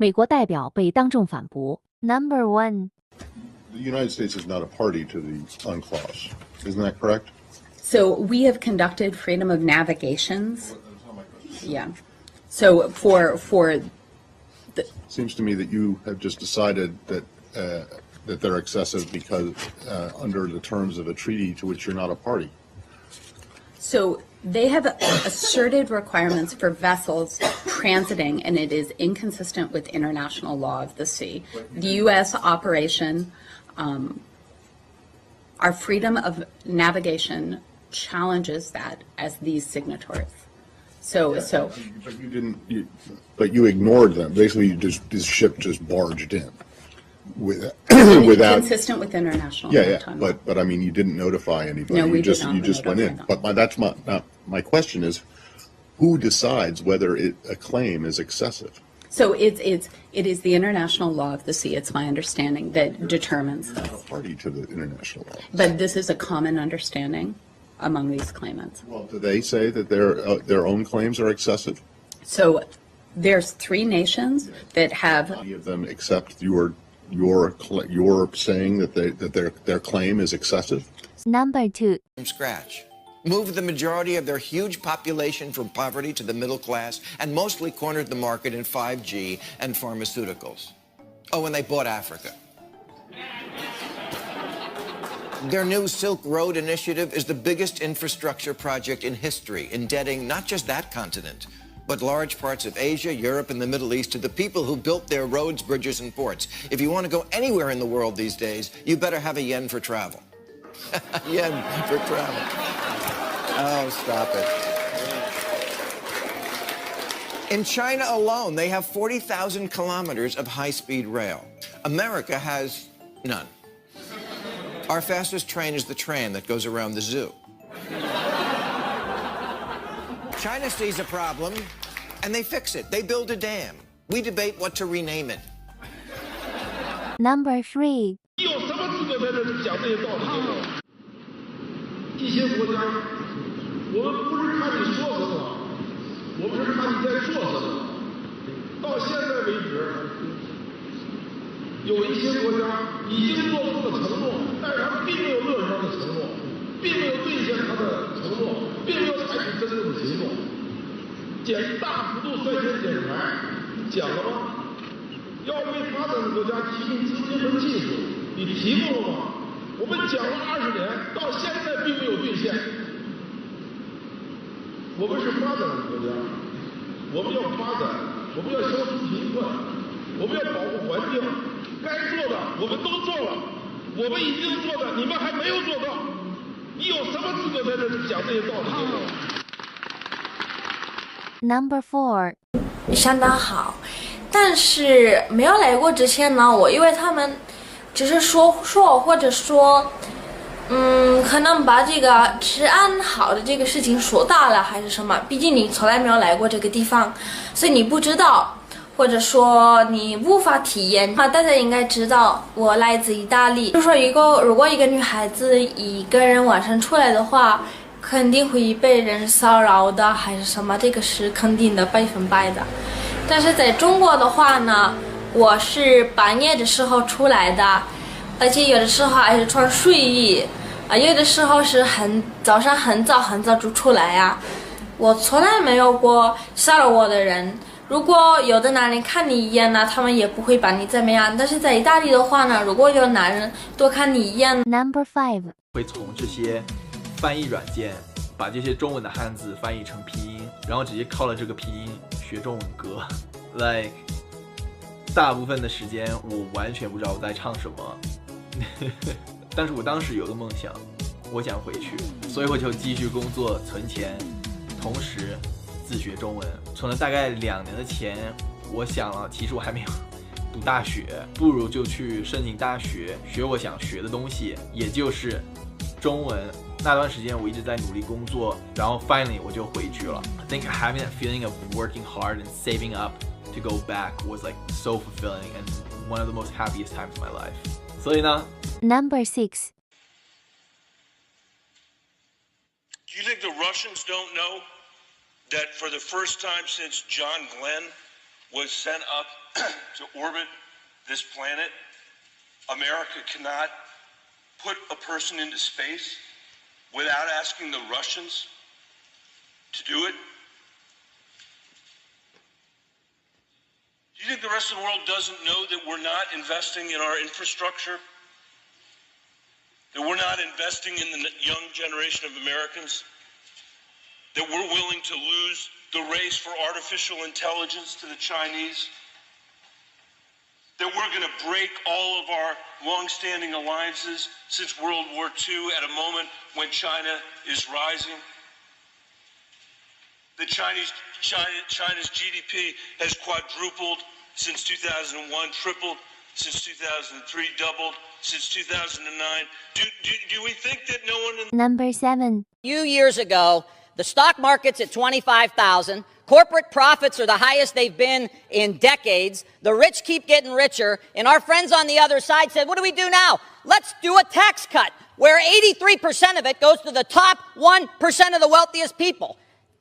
美国代表被当众反驳。Number 1. The United States is not a party to the UNCLOS. Isn't that correct? So we have conducted freedom of navigations. Yeah. So for the Seems to me that you have just decided that that they're excessive because under the terms of a treaty to which you're not a party. So they have asserted requirements for vessels transiting, and it is inconsistent with international law of the sea. The U.S. operation, our freedom of navigation challenges that as these signatories. But you didn't. But you ignored them. Basically, this ship just barged in without consistent with international law. Yeah. But I mean, you didn't notify anybody. No, we you did not just went in. them. But that's my question is, who decides whether a claim is excessive? So it is the international law of the sea. It's my understanding that determines You're this. not a party to the international law. But this is a common understanding among these claimants. Well, do they say that their own claims are excessive? So there's 3 nations that have. Any of them accept your saying that their claim is excessive? Number 2. From scratch. Moved the majority of their huge population from poverty to the middle class, and mostly cornered the market in 5G and pharmaceuticals. Oh, and they bought Africa. Their new Silk Road initiative is the biggest infrastructure project in history, indebting not just that continent, but large parts of Asia, Europe, and the Middle East to the people who built their roads, bridges, and ports. If you want to go anywhere in the world these days, you better have a yen for travel. Yen for travel. Oh, stop it. In China alone, they have 40,000 kilometers of high-speed rail. America has none. Our fastest train is the train that goes around the zoo. China sees a problem, and they fix it. They build a dam. We debate what to rename it. Number 3. 你有什么资格在这里讲这些道理给我？一些国家，我们不是看你说什么，我们是看你在做什么。到现在为止，有一些国家已经做出了承诺，但是他并没有落实他的承诺，并没有兑现他的承诺，并没有采取真正的行动。大幅度率先减排，讲了吗？要为发展的国家提供资金和技术，你提供了吗？我们讲了20年，到现在并没有兑现。我们是发展的国家，我们要发展，我们要消除贫困，我们要保护环境，该做的我们都做了，我们已经做的你们还没有做到，你有什么资格在这里讲这些道理给我？Number 4. 相当好，但是没有来过之前呢，我以为他们只是说或者说，可能把这个治安好的这个事情说大了还是什么，毕竟你从来没有来过这个地方，所以你不知道，或者说你无法体验。大家应该知道，我来自意大利，就说如果一个女孩子一个人晚上出来的话，肯定会被人骚扰的，还是什么，这个是肯定的100%的。但是在中国的话呢，我是半夜的时候出来的，而且有的时候还是穿睡衣，有的时候是早上很早就出来呀。我从来没有过骚扰我的人。如果有的男人看你一眼呢，他们也不会把你怎么样。但是在意大利的话呢，如果有男人多看你一眼 ，Number 5. 会从这些翻译软件把这些中文的汉字翻译成拼音，然后直接靠了这个拼音学中文歌。Like 大部分的时间我完全不知道我在唱什么，但是我当时有个梦想，我想回去，所以我就继续工作存钱，同时自学中文。存了大概2年的钱，我想了，其实我还没有读大学，不如就去申请大学，学我想学的东西，也就是中文。那段时间我一直在努力工作，然后 finally 我就回去了。I think having that feeling of working hard and saving up to go back was like so fulfilling and one of the most happiest times of my life. 所以呢 Number 6. Do you think the Russians don't know that for the first time since John Glenn, was sent up to orbit this planet. America cannot put a person into space without asking the Russians to do it. Do you think the rest of the world doesn't know that we're not investing in our infrastructure? That we're not investing in the young generation of Americans? That we're willing to lose the race for artificial intelligence to the Chinese? That we're going to break all of our long-standing alliances since World War II at a moment when China is rising? The China's GDP has quadrupled since 2001, tripled since 2003, doubled since 2009. Do we think that no one in Number 7. A few years ago, the stock market's at 25,000. Corporate profits are the highest they've been in decades. The rich keep getting richer. And our friends on the other side said, what do we do now? Let's do a tax cut where 83% of it goes to the top 1% of the wealthiest people.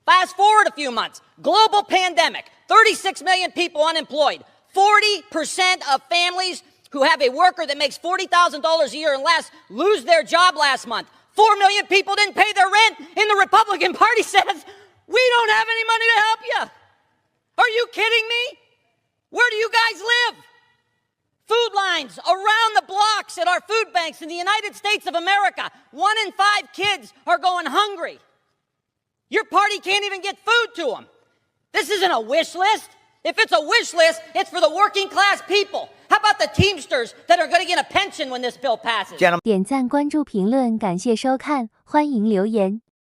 Fast forward a few months, global pandemic, 36 million people unemployed, 40% of families who have a worker that makes $40,000 a year and less lose their job last month. 4 million people didn't pay their rent, and the Republican Party says, we don't have any money to help you. Are you kidding me? Where do you guys live? Food lines around the blocks at our food banks in the United States of America. 1 in 5 kids are going hungry. Your party can't even get food to them. This isn't a wish list. If it's a wish list, it's for the working class people. How about the Teamsters that are going to get a pension when this bill passes? 点赞、关注、评论，感谢收看，欢迎留言。